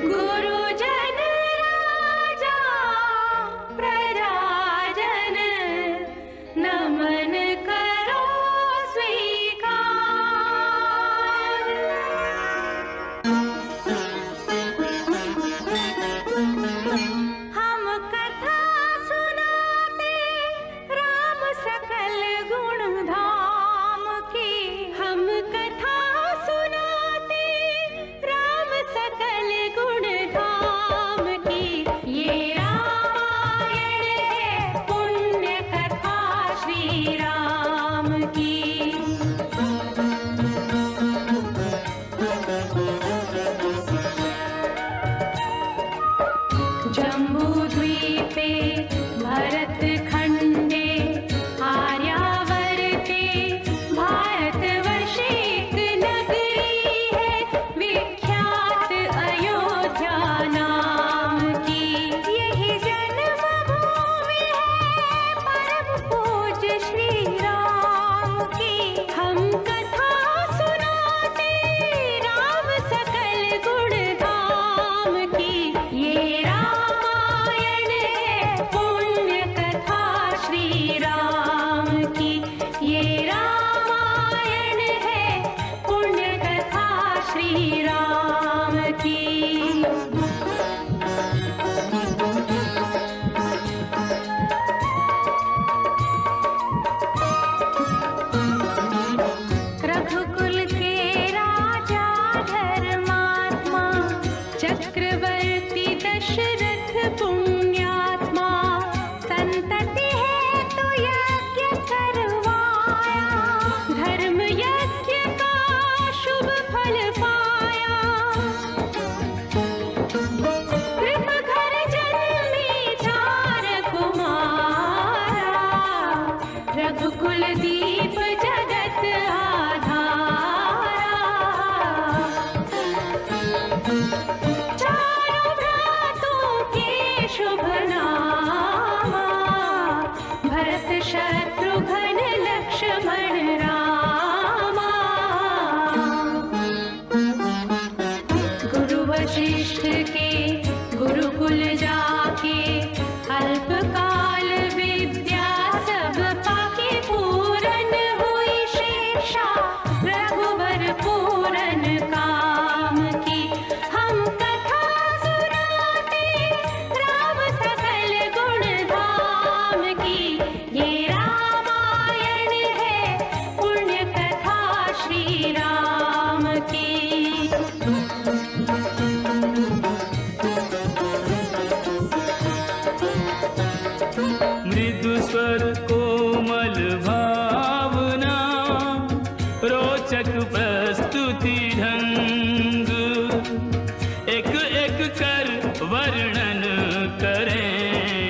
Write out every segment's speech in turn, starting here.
गुरुजन राजा प्रजाजन नमन करो स्वीकार। हम कथा सुनाते राम सकल गुण धाम की। हम कथा सुनाते राम सकल गुण धाम की। ये रामायण है पुण्य कथा श्री राम की। जम्बूद्वीपे भरत खंडे आर्यावर्ते भारतवर्षे एक नगरी है विख्यात अयोध्या नाम की। यही जन्मभूमि है परम पूज्य श्री राम की। हम कथा सुनाते राम सकल गुण धाम की। ये रामायण है पुण्य कथा श्री राम की। ये रामायण है पुण्य कथा श्री राम की। रघुकुल के राजा धर्मात्मा चक्रवर्ती दशरथ पुण्यात्मा। संतति है तो यज्ञ करवाया धर्म यज्ञ का शुभ फल पाया। कृप घर जन्मी चार कुमारा रघुकुल दीप जगत आधारा। चारों भ्रातों के शुभ नामा भरत शत्रुघ्न लक्ष्मण रामा। गुरु वशिष्ठ के गुरुकुल जाके अल्पकाल विद्या सब पाके पूरन हुई शेषा रघुवर पूरन काम की। हम कथा सुनाते राम सकल गुण धाम की। ये रामायण है पुण्य कथा श्री राम की। मृदु स्वर कोमल भावना रोचक प्रस्तुति ढंग। एक एक कर वर्णन करें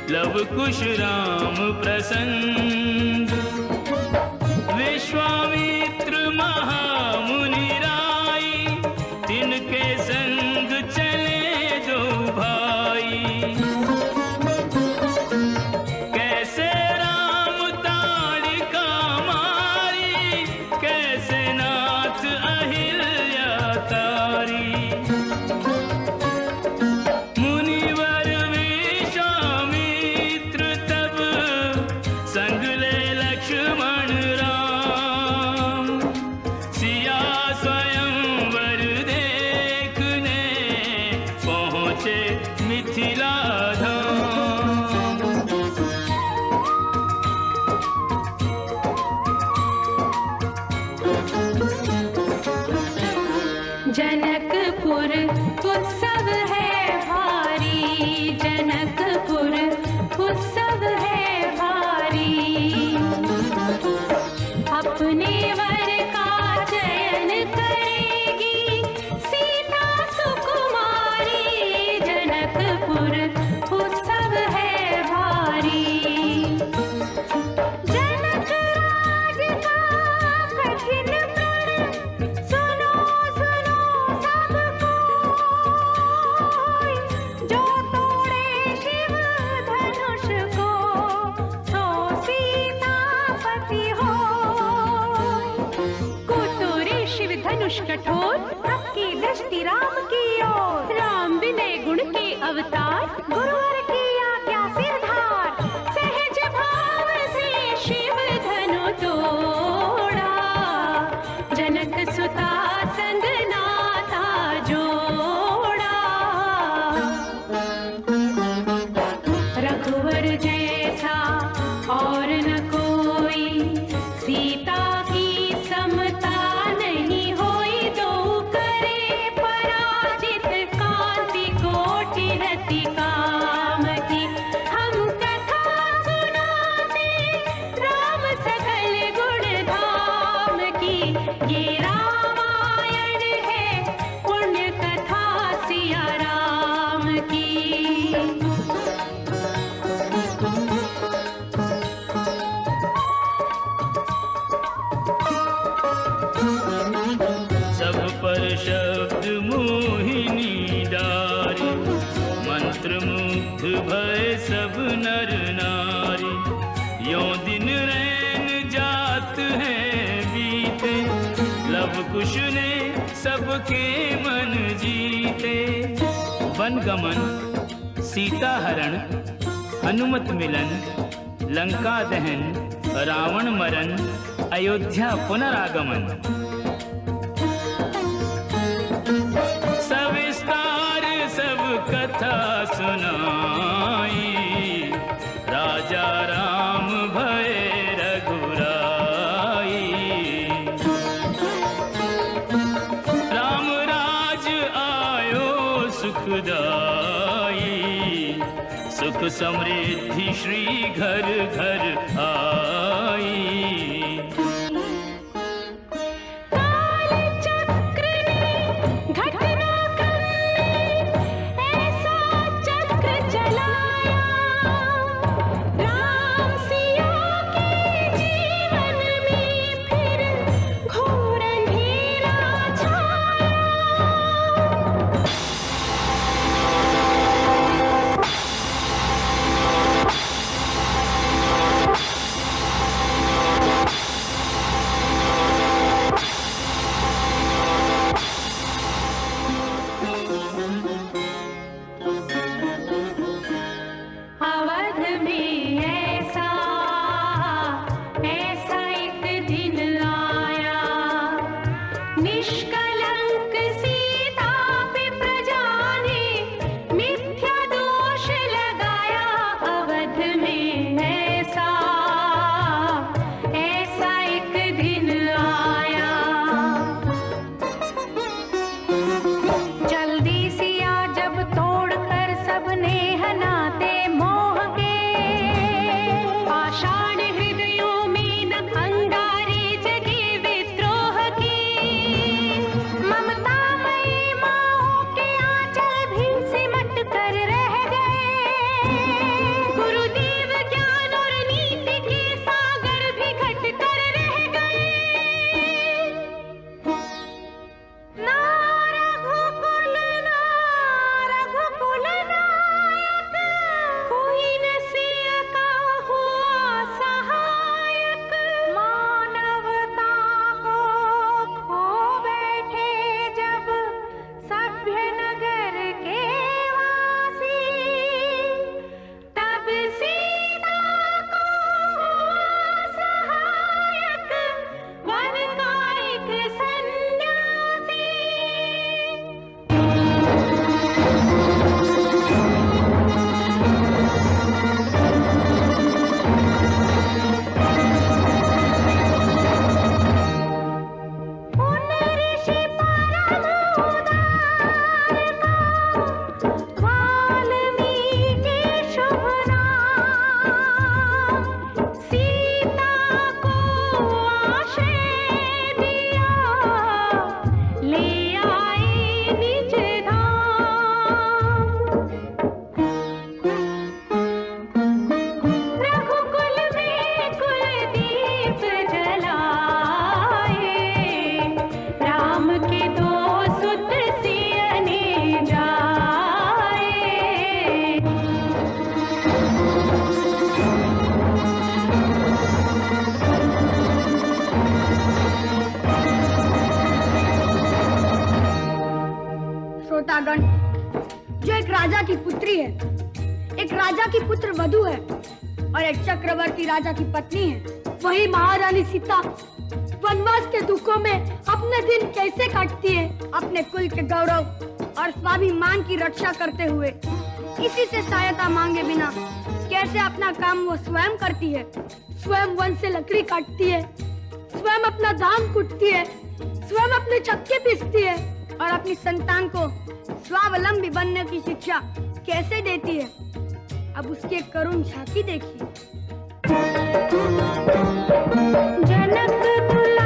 लव कुश राम प्रसंग। विश्वामित्र महामुनि राई तिनके संग चले दो भाई। कैसे राम ताड़िका मारी कैसे नाथ अहिल्या तारी। मुनिवर विश्वामित्र तब संग ले लक्ष्मण राम। सिया स्वयंवर देखने पहुँचे मिथिला धाम। जनकपुर उत्सव है भारी। जनकपुर उत्सव है भारी। अपने वर का चयन करेगी सीता सुकुमारी। जनकपुर उत्सव है भारी। जनक राज का कठिन प्रण सुनो सुनो सब कोई। जो तोड़े शिव धनुष को गुरुवर की आज्ञा सिरधार, सहज भाव से शिव धनु तोड़ा, जनक सुता संग नाता जोड़ा। रघुवर जैसा और न कोई, सीता की समता नहीं होई, दो करे पराजित, कांति कोटि रति काम की। हम कथा सुनाते राम सकल गुण धाम की, ये रामायण है पुण्य कथा सिया राम की। सब पर शब्द मोहिनी डारी, मंत्र मुग्ध भय सब नर नारी। यों दिन रैन जात हैं बीते, लव कुश ने सबके मन जीते। वन गमन, सीता हरण, हनुमत मिलन, लंका दहन, रावण मरण, अयोध्या पुनरागमन। सविस्तार सब कथा सुनाई, राजा राम भय रघुराई। राम राज आयो सुखदाई, सुख समृद्धि श्री घर घर आई। श्रोतागण, जो एक राजा की पुत्री है, एक राजा की पुत्र वधू है और एक चक्रवर्ती राजा की पत्नी है। वही महारानी सीता वनवास के दुखों में अपने दिन कैसे काटती है, अपने कुल के गौरव और स्वाभिमान की रक्षा करते हुए, किसी से सहायता मांगे बिना कैसे अपना काम वो स्वयं करती है। स्वयं वन से लकड़ी काटती है, स्वयं अपना धान कूटती है, स्वयं अपने चक्के पीसती है और अपनी संतान को स्वावलंबी बनने की शिक्षा कैसे देती है। अब उसकी एक करुण झांकी देखिए। जनक कुल